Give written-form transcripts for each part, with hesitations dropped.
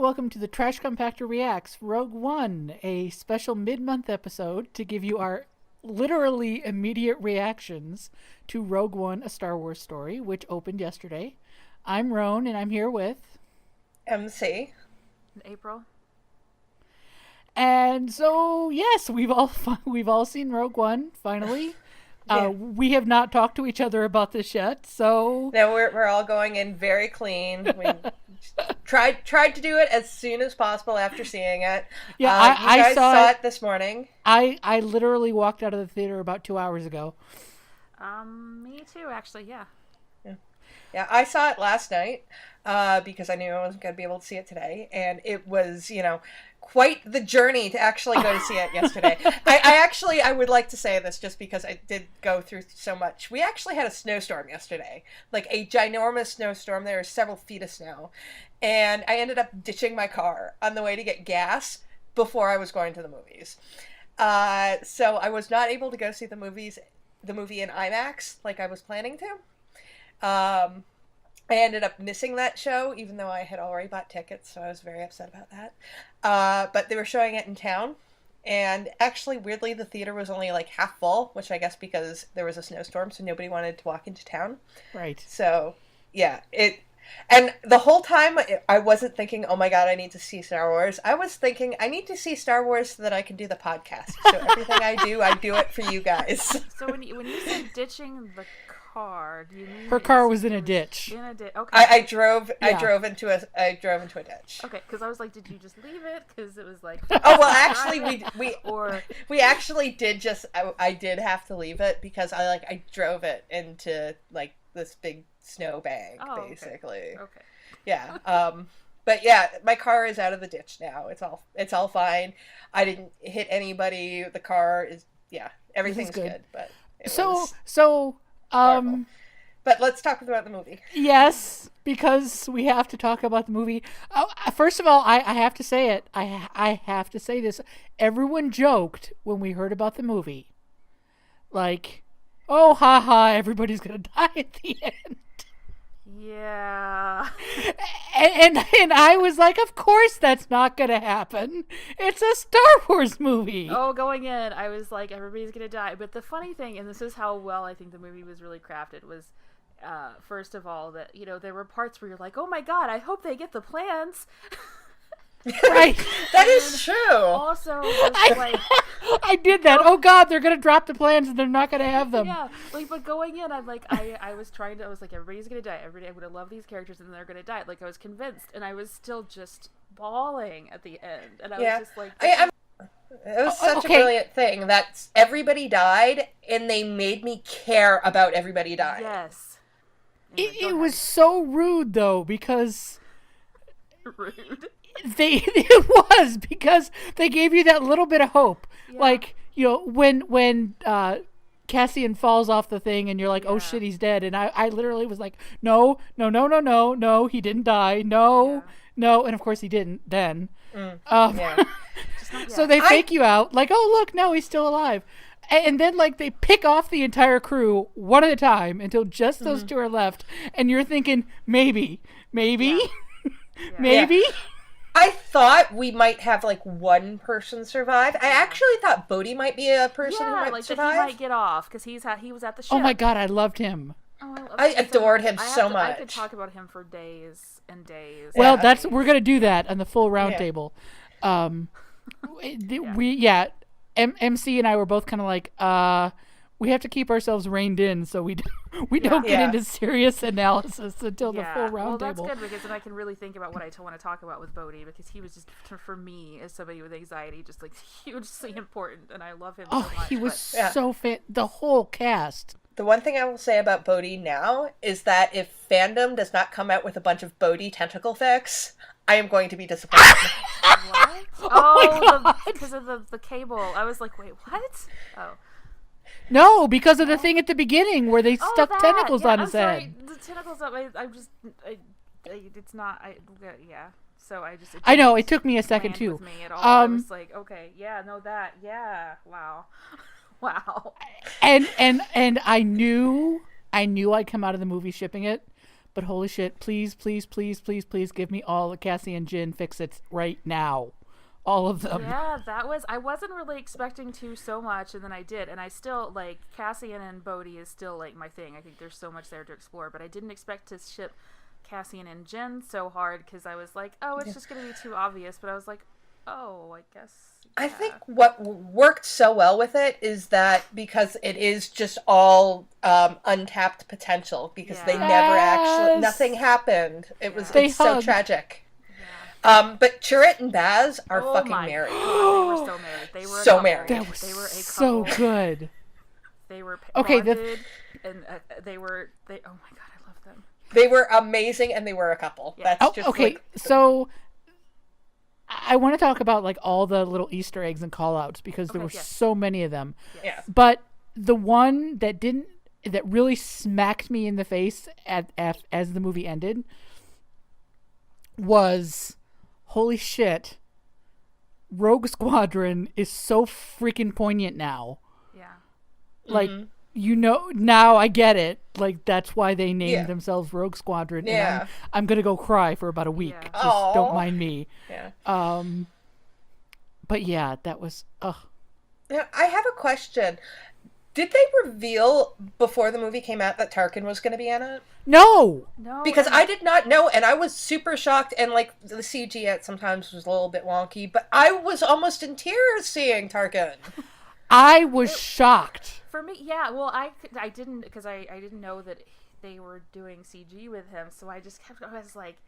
welcome to the Trash Compactor Reacts Rogue One, a special mid-month episode to give you our literally immediate reactions to Rogue One, a Star Wars story, which opened yesterday. I'm Roane, and I'm here with... Emcee. April. And so, yes, we've all seen Rogue One, finally. Yeah. We have not talked to each other about this yet, so... No, we're all going in very clean. We tried to do it as soon as possible after seeing it. Yeah, you guys saw it this morning. I literally walked out of the theater about 2 hours ago. Me too, actually, yeah. Yeah, I saw it last night because I knew I wasn't going to be able to see it today. And it was, quite the journey to actually go to see it yesterday. I would like to say this just because I did go through so much. We actually had a snowstorm yesterday, like a ginormous snowstorm. There were several feet of snow. And I ended up ditching my car on the way to get gas before I was going to the movies. So I was not able to go see the movie in IMAX like I was planning to. I ended up missing that show, even though I had already bought tickets, so I was very upset about that. But they were showing it in town, and actually, weirdly, the theater was only like half full, which I guess because there was a snowstorm, so nobody wanted to walk into town. Right. So, yeah, and the whole time, I wasn't thinking, oh my god, I need to see Star Wars. I was thinking, I need to see Star Wars so that I can do the podcast. So everything I do it for you guys. So when you said ditching the car, do you mean her car was in a ditch? In a ditch. Okay. I drove into a ditch. Okay, because I was like, did you just leave it? Because it was like. Oh well, actually, we actually did just. I did have to leave it because I drove it into like this big snow bank, basically. Okay. Yeah. But yeah, my car is out of the ditch now. It's all fine. I didn't hit anybody. The car is everything's good. But but let's talk about the movie. Yes, because we have to talk about the movie. First of all, I have to say it. I have to say this. Everyone joked when we heard about the movie. Like, oh, haha, everybody's going to die at the end. Yeah. And I was like, of course that's not going to happen. It's a Star Wars movie. Oh, going in, I was like, everybody's going to die. But the funny thing, and this is how well I think the movie was really crafted, was, first of all, that, there were parts where you're like, oh my god, I hope they get the plans. Right. That is true. Also, I did that. Oh god, they're gonna drop the plans and they're not gonna have them. Yeah, but going in, I'm like, I was like, everybody's gonna die. I'm gonna love these characters and they're gonna die. Like, I was convinced, and I was still just bawling at the end, and I was just like, it was such a brilliant thing that everybody died, and they made me care about everybody dying. Yes. It was so rude though, because rude. It was because they gave you that little bit of hope. Yeah. Like, when Cassian falls off the thing and you're like, oh shit, he's dead. And I literally was like, no, he didn't die. No. And of course he didn't then. So they fake you out like, oh, look, no, he's still alive. And then, like, they pick off the entire crew one at a time until just those two are left. And you're thinking, maybe, maybe. Yeah. I thought we might have, like, one person survive. I actually thought Bodhi might be a person who might survive. He might get off, because he was at the ship. Oh my god, I loved him. Oh, I adored him so much. I could talk about him for days and days. Well, we're going to do that on the full roundtable. Emcee and I were both kind of like, we have to keep ourselves reined in so we don't get into serious analysis until the full roundtable. Well, that's good, because then I can really think about what I want to talk about with Bodhi, because he was just, for me, as somebody with anxiety, just like hugely important, and I love him so much. He was so fit. The whole cast. The one thing I will say about Bodhi now is that if fandom does not come out with a bunch of Bodhi tentacle fics, I am going to be disappointed. What? Oh, because of the cable. I was like, wait, what? Oh. No, because of the thing at the beginning where they stuck tentacles on his head. The tentacles up. It's not. So I know it took me a second too. With me at all. I was like, okay, wow, wow. And I knew I'd come out of the movie shipping it, but holy shit, please, please, please, please, please give me all the Cassian Jin fix-its right now. All of them. Yeah, I wasn't really expecting to so much, and then I did, and I still, like, Cassian and Bodhi is still, like, my thing. I think there's so much there to explore, but I didn't expect to ship Cassian and Jin so hard, because I was like, oh, it's just going to be too obvious, but I was like, oh, I guess. Yeah. I think what worked so well with it is that because it is just all untapped potential, because they never actually, nothing happened. It's so tragic. But Chirrut and Baz are fucking married. God, they were so married. They were so married. That was they were a so couple. good. They were okay. And they. Oh my god, I love them. They were amazing, and they were a couple. Yeah. That's just okay. So I want to talk about like all the little Easter eggs and call-outs because there were so many of them. Yeah. But the one that really smacked me in the face as the movie ended was. Holy shit. Rogue Squadron is so freaking poignant now. Yeah. Like, now I get it. Like, that's why they named themselves Rogue Squadron. Yeah. And I'm going to go cry for about a week. Yeah. Just don't mind me. Yeah. But yeah, that was, Now, I have a question. Did they reveal before the movie came out that Tarkin was going to be in it? No! Because I did not know, and I was super shocked, and like the CG at sometimes was a little bit wonky, but I was almost in tears seeing Tarkin. I was shocked. For me, yeah, well, I didn't, because I didn't know that they were doing CG with him, so I just kept, I was like,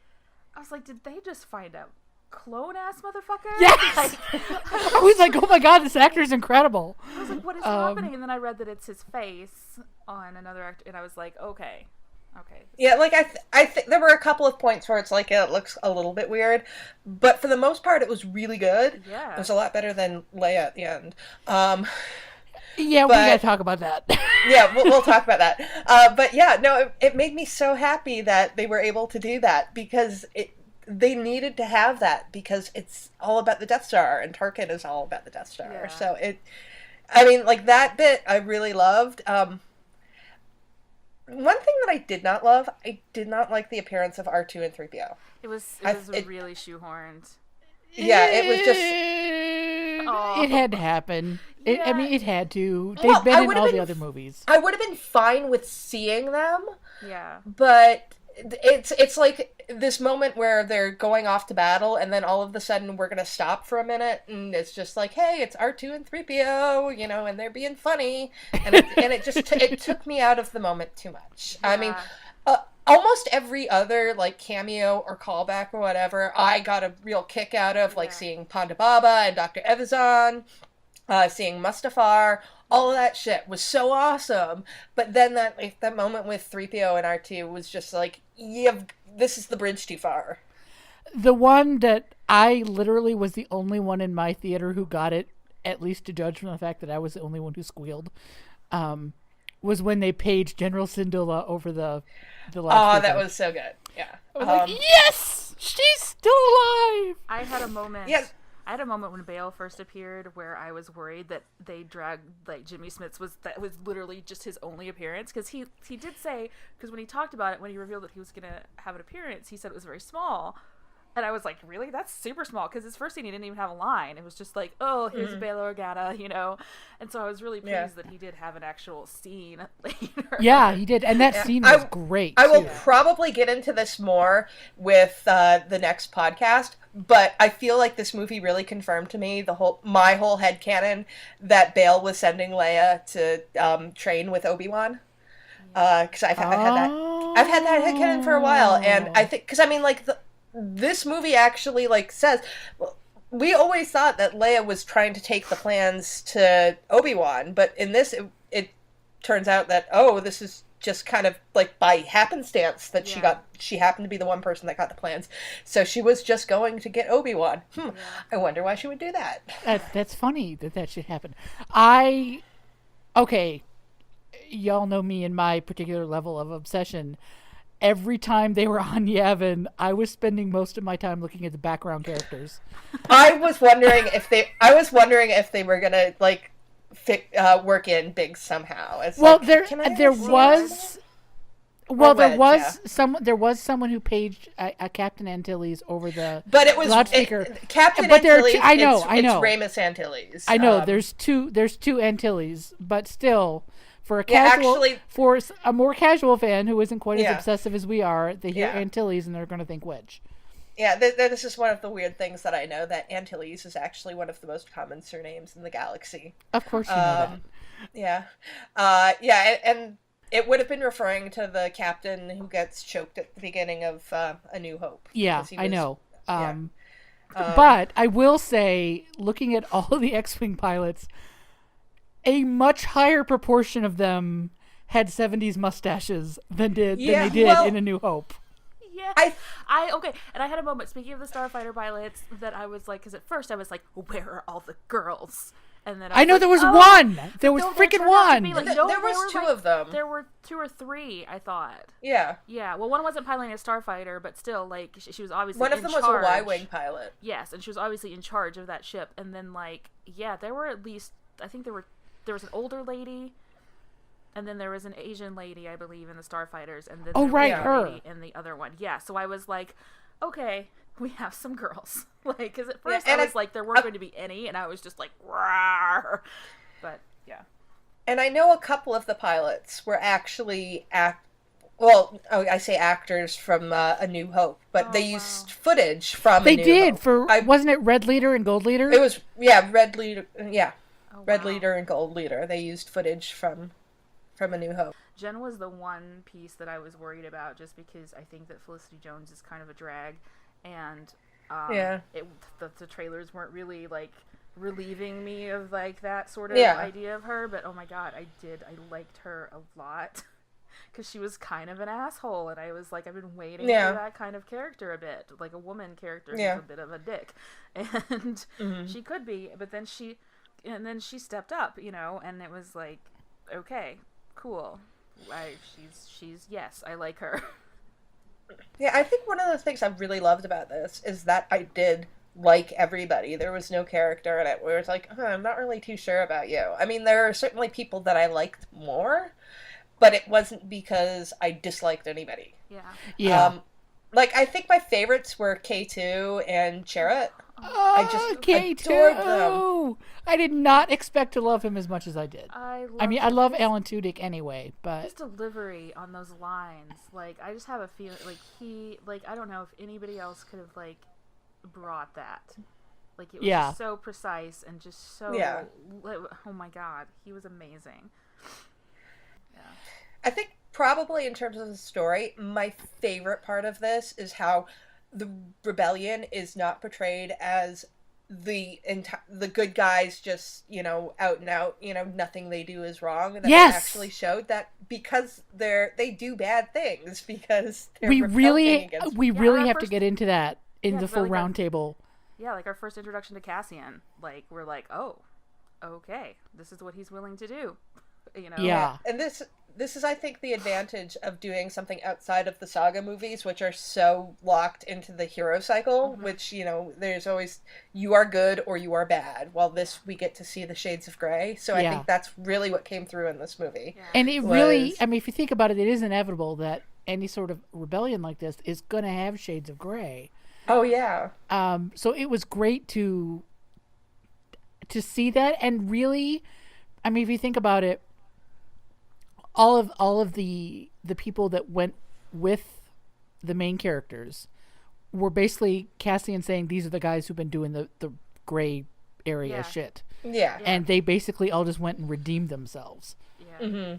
did they just find a clone-ass motherfucker? Yes! Like, I was like, oh my god, this actor is incredible. I was like, what is happening? And then I read that it's his face on another actor, and I was like, okay. Yeah, like I think there were a couple of points where it's like it looks a little bit weird, but for the most part, it was really good. Yeah, it was a lot better than Leia at the end. Yeah, we gotta talk about that. Yeah, we'll talk about that. But yeah, no, it made me so happy that they were able to do that because they needed to have that because it's all about the Death Star and Tarkin is all about the Death Star. Yeah. So I mean, like that bit I really loved. One thing that I did not love, I did not like the appearance of R2 and 3PO. It was really shoehorned. Yeah, it was just... It had to happen. Yeah. I mean, it had to. They've been in all the other movies. I would have been fine with seeing them. Yeah. But it's like this moment where they're going off to battle, and then all of a sudden we're going to stop for a minute, and it's just like, hey, it's R2 and 3PO, you know, and they're being funny. And it just it took me out of the moment too much. Yeah. I mean... almost every other like cameo or callback or whatever, I got a real kick out of, like seeing Ponda Baba and Dr. Evazan, seeing Mustafar. All of that shit was so awesome. But then that moment with 3PO and R2 was just like, this is the bridge too far. The one that I literally was the only one in my theater who got it, at least to judge from the fact that I was the only one who squealed, was when they paged General Syndulla over the last that was so good. Yeah. I was like, yes! She's still alive! I had a moment. Yes. I had a moment when Bale first appeared where I was worried that they dragged, like, Jimmy Smits that was literally just his only appearance. Because he did say, because when he talked about it, when he revealed that he was going to have an appearance, he said it was very small. And I was like, really? That's super small. Because his first scene, he didn't even have a line. It was just like, oh, here's Bail Organa, you know? And so I was really pleased that he did have an actual scene later. Yeah, he did. And that scene was great, I will probably get into this more with the next podcast. But I feel like this movie really confirmed to me my whole headcanon that Bail was sending Leia to train with Obi-Wan. Because I've had that headcanon for a while. And I think, because I mean, like, this movie actually like says, we always thought that Leia was trying to take the plans to Obi-Wan, but in this it turns out that this is just kind of like by happenstance that she happened to be the one person that got the plans, so she was just going to get Obi-Wan. I wonder why she would do that. That's funny that should happen. Y'all know me and my particular level of obsession. Every time they were on Yavin, I was spending most of my time looking at the background characters. I was wondering if they were gonna like work in Biggs somehow. It's well, like, there was. Well, there Wedge, was there was someone who paged a Captain Antilles over the but it was loudspeaker. Captain But Antilles. I know. It's Ramus Antilles. I know. There's two Antilles, but still, for a casual, for a more casual fan who isn't quite as obsessive as we are, they hear Antilles and they're going to think Wedge. Yeah, this is one of the weird things that I know, that Antilles is actually one of the most common surnames in the galaxy. Of course you know that. Yeah. And it would have been referring to the captain who gets choked at the beginning of A New Hope. Yeah, I know. But I will say, looking at all of the X-Wing pilots, a much higher proportion of them had 70s mustaches than they did in A New Hope. Yeah. Okay, and I had a moment, speaking of the Starfighter pilots, that I was like, because at first I was like, where are all the girls? And then I know there was one. There was freaking one. Like, there was two of them. There were 2 or 3, I thought. Yeah. Yeah. Well, one wasn't piloting a starfighter, but still, like, she was obviously one of them was a Y-wing pilot. Yes, and she was obviously in charge of that ship. And then, like, yeah, there were at least, I think there was an older lady, and then there was an Asian lady, I believe, in the starfighters, and then there was a lady in the other one. Yeah. So I was like, okay, we have some girls. Like, because at first I was like, there weren't going to be any, and I was just like, rawr. But, yeah. And I know a couple of the pilots were actually I say actors from A New Hope, but they used footage from A New Hope. They did, wasn't it Red Leader and Gold Leader? It was, Red Leader, Red Leader and Gold Leader. They used footage from A New Hope. Jen was the one piece that I was worried about, just because I think that Felicity Jones is kind of a drag, and the trailers weren't really like relieving me of like that sort of idea of her. But oh my god, I liked her a lot, because she was kind of an asshole, and I was like, I've been waiting for that kind of character a bit, like a woman character who's a bit of a dick, and she could be, but then she stepped up, and it was like, okay, cool. Yes, I like her. Yeah, I think one of the things I really loved about this is that I did like everybody. There was no character in it where it's like, I'm not really too sure about you. I mean, there are certainly people that I liked more, but it wasn't because I disliked anybody. Yeah. Yeah. Like, I think my favorites were K2 and Chirrut. I just K2. adored them. I did not expect to love him as much as I did. I love Alan Tudyk anyway, but his delivery on those lines, like, I just have a feeling like I don't know if anybody else could have like brought that. Like, it was just so precise and just so oh my god, he was amazing. Yeah. I think probably in terms of the story, my favorite part of this is how the rebellion is not portrayed as the good guys just, out and out, nothing they do is wrong. That they actually showed that because they do bad things, because they're we really have to get into that in the full roundtable. Yeah, like our first introduction to Cassian, like, we're like, oh, okay, this is what he's willing to do. Yeah. And this is, I think, the advantage of doing something outside of the saga movies, which are so locked into the hero cycle, which, there's always, you are good or you are bad. While this, we get to see the shades of gray. So I think that's really what came through in this movie. Yeah. And it really, I mean, if you think about it, it is inevitable that any sort of rebellion like this is going to have shades of gray. Oh, yeah. So it was great to see that. And really, I mean, if you think about it, all of the people that went with the main characters were basically Cassian saying, these are the guys who've been doing the gray area shit. Yeah. And they basically all just went and redeemed themselves. Yeah.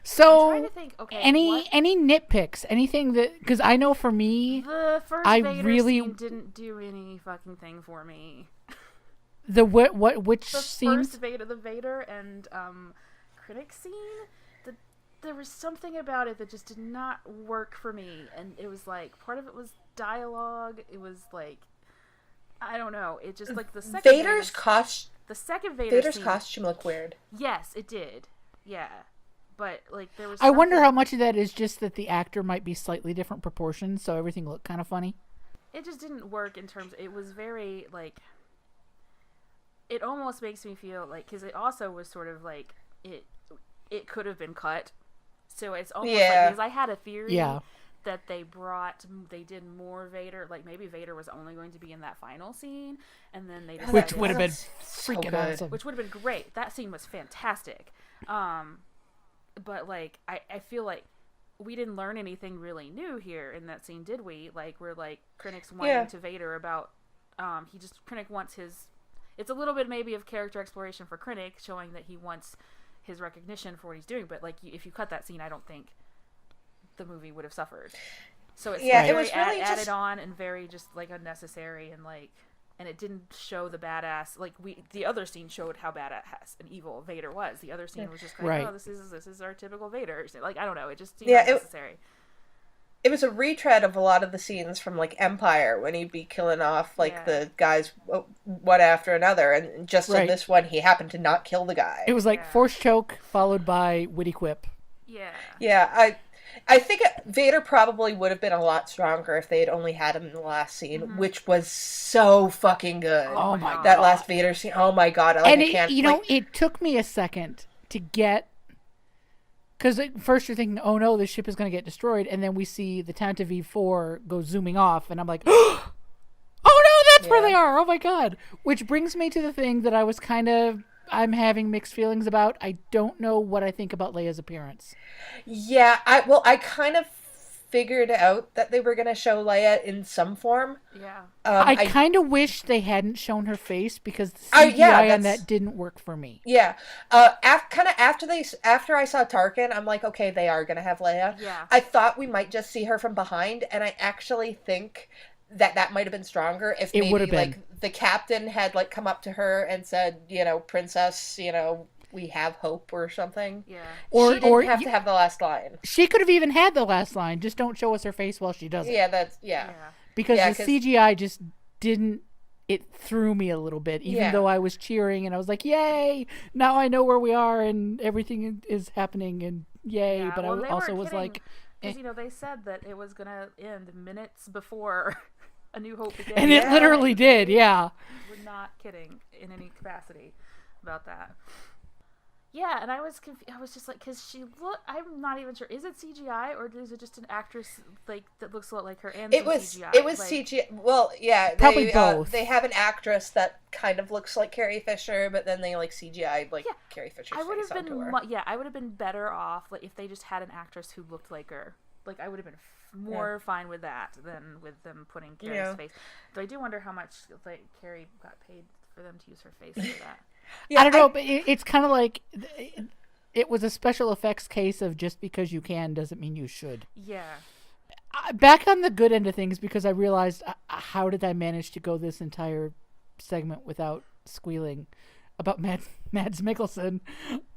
So, I'm trying to think, any nitpicks? Anything that, because I know for me, the first Vader scene didn't do any fucking thing for me. The which scenes? The first Vader and critic scene. There was something about it that just did not work for me, and it was like, part of it was dialogue. It was like, I don't know. It just, like, the second Vader's costume. The second Vader's scene, costume looked weird. Yes, it did. Yeah, but like there was. I wonder how much of that is just that the actor might be slightly different proportions, so everything looked kind of funny. It just didn't work in terms. It was very like. It almost makes me feel like, because it also was sort of like it could have been cut. So it's almost Yeah. like, because I had a theory Yeah. that they did more Vader, like maybe Vader was only going to be in that final scene, and then they decided, Which would have been So freaking good. awesome. which would have been great. That scene was fantastic. But like I feel like we didn't learn anything really new here in that scene, did we? Like, we're like Krennic's whining to Vader about Krennic wants his. It's a little bit maybe of character exploration for Krennic, showing that he wants his recognition for what he's doing. But like, if you cut that scene, I don't think the movie would have suffered. So it's Yeah, very it was really added just on and very just like unnecessary, and like, and it didn't show the badass. Like, the other scene showed how badass and evil Vader was. The other scene was just like, Right. oh, this is our typical Vader. Like, I don't know, it just seemed Yeah, unnecessary. it was a retread of a lot of the scenes from like Empire when he'd be killing off like the guys one after another, and just in this one he happened to not kill the guy. It was like force choke followed by witty quip. Yeah, I think Vader probably would have been a lot stronger if they had only had him in the last scene, which was so fucking good. Oh my God. That last Vader scene. Oh my God. And it took me a second to get, because first you're thinking, oh no, this ship is going to get destroyed, and then we see the Tanta V4 go zooming off, and I'm like, oh no, that's where they are. Oh my God. Which brings me to the thing that I'm having mixed feelings about. I don't know what I think about Leia's appearance. Yeah, I kind of figured out that they were going to show Leia in some form. Yeah. I kind of wish they hadn't shown her face, because the CGI on that didn't work for me. Yeah. After I saw Tarkin, I'm like, okay, they are going to have Leia. Yeah. I thought we might just see her from behind, and I actually think that might have been stronger if It would maybe have been. like the captain had like come up to her and said, princess, we have hope or something. Yeah. She didn't have to have the last line. She could have even had the last line. Just don't show us her face while she does it. Yeah. Because the CGI just didn't. It threw me a little bit, even though I was cheering and I was like, "Yay! Now I know where we are and everything is happening and yay!" Yeah, but well, I also was like, because they said that it was gonna end minutes before A New Hope began, and it literally did. Yeah. We're not kidding in any capacity about that. Yeah, and I was confused. I was just like, because I'm not even sure. Is it CGI or is it just an actress like that looks a lot like her? And it was CGI? It was like, CGI. Well, yeah, probably both. They have an actress that kind of looks like Carrie Fisher, but then they like CGI Carrie Fisher's face onto her. I would have been better off like if they just had an actress who looked like her. Like, I would have been more fine with that than with them putting Carrie's face. Though I do wonder how much like Carrie got paid for them to use her face for that. I don't know, but it's kind of like it was a special effects case of just because you can doesn't mean you should. Yeah. Back on the good end of things, because I realized how did I manage to go this entire segment without squealing about Mads Mikkelsen.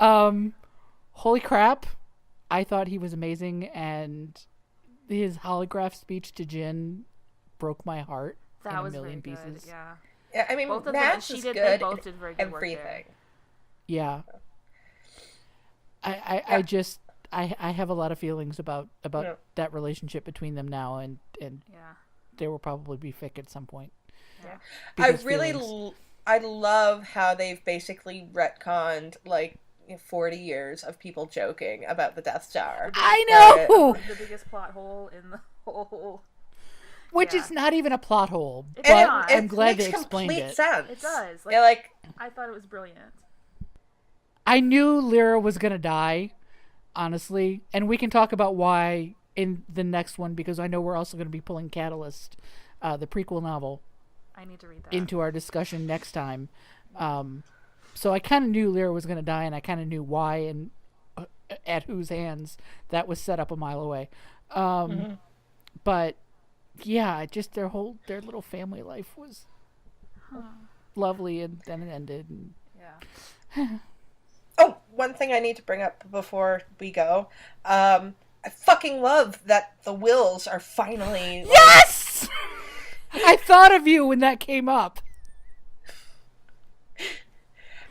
Holy crap. I thought he was amazing, and his holograph speech to Jyn broke my heart in a million pieces. Good, yeah. Yeah, I mean, both of Mads them, is they good both did very good everything. work there. Yeah. I have a lot of feelings about that relationship between them now, and they will probably be fic at some point. Yeah. I love how they've basically retconned like 40 years of people joking about the Death Star. I know! The biggest plot hole in the whole... Which is not even a plot hole, but not. I'm glad they explained it. Sense. It does. I thought it was brilliant. I knew Lyra was going to die, honestly, and we can talk about why in the next one, because I know we're also going to be pulling Catalyst, the prequel novel, I need to read that. into our discussion next time. So I kind of knew Lyra was going to die, and I kind of knew why and at whose hands. That was set up a mile away. But yeah, just their little family life was lovely, and then it ended. And... Yeah. Oh, one thing I need to bring up before we go. I fucking love that the Wills are finally... Yes! I thought of you when that came up.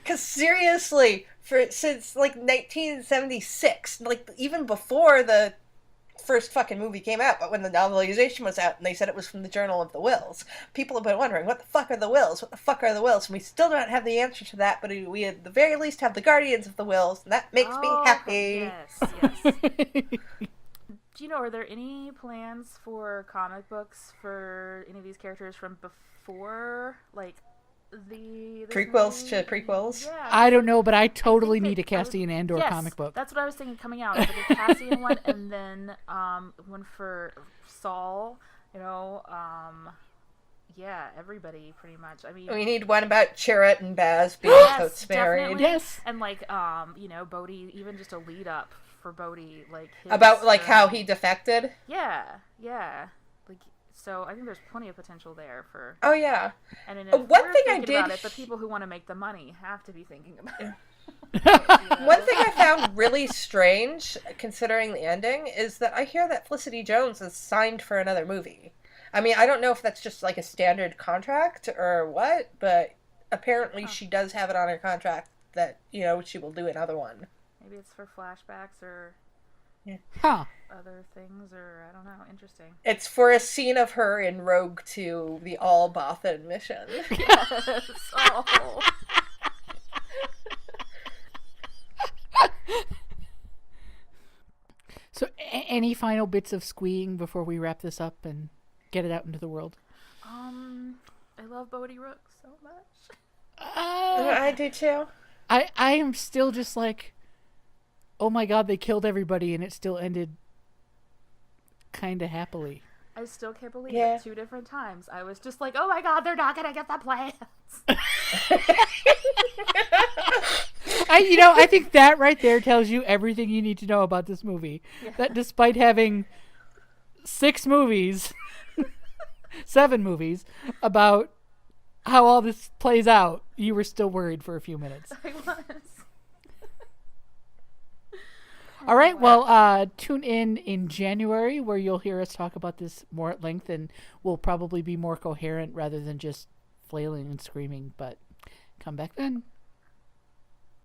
Because seriously, since like 1976, like even before the first fucking movie came out, but when the novelization was out and they said it was from the Journal of the Wills, people have been wondering, what the fuck are the Wills? What the fuck are the Wills? And we still don't have the answer to that, but we at the very least have the Guardians of the Wills, and that makes me happy. Yes. Do you know, are there any plans for comic books for any of these characters from before, like, the prequels to prequels? Yeah. I don't know, but I totally need a Cassian Andor comic book. That's what I was thinking coming out. Like a Cassian one, and then one for Saul. You know, yeah, everybody pretty much. I mean, we need one about Chirrut and Baz being totes married. Definitely. Yes, and like you know, Bodhi, even just a lead up for Bodhi, like his, about like how he defected. Yeah. Like, so I think there's plenty of potential there for. Oh yeah. And then one thing I did about it, the people who want to make the money have to be thinking about it. One thing I found really strange, considering the ending, is that I hear that Felicity Jones is signed for another movie. I mean, I don't know if that's just like a standard contract or what, but apparently she does have it on her contract that, you know, she will do another one. Maybe it's for flashbacks or other things, or I don't know. Interesting. It's for a scene of her in Rogue 2, the all Bothan mission. Yes. Oh. So, any final bits of squeeing before we wrap this up and get it out into the world? I love Bodhi Rook so much. I do too. I am still just like, oh my god, they killed everybody and it still ended kind of happily. I still can't believe it. 2 different times I was just like, oh my god, they're not gonna get the plans. I think that right there tells you everything you need to know about this movie. Yeah. That despite having 6 movies, 7 movies about how all this plays out, you were still worried for a few minutes. I was. All right, well, tune in January where you'll hear us talk about this more at length, and we'll probably be more coherent rather than just flailing and screaming, but come back then.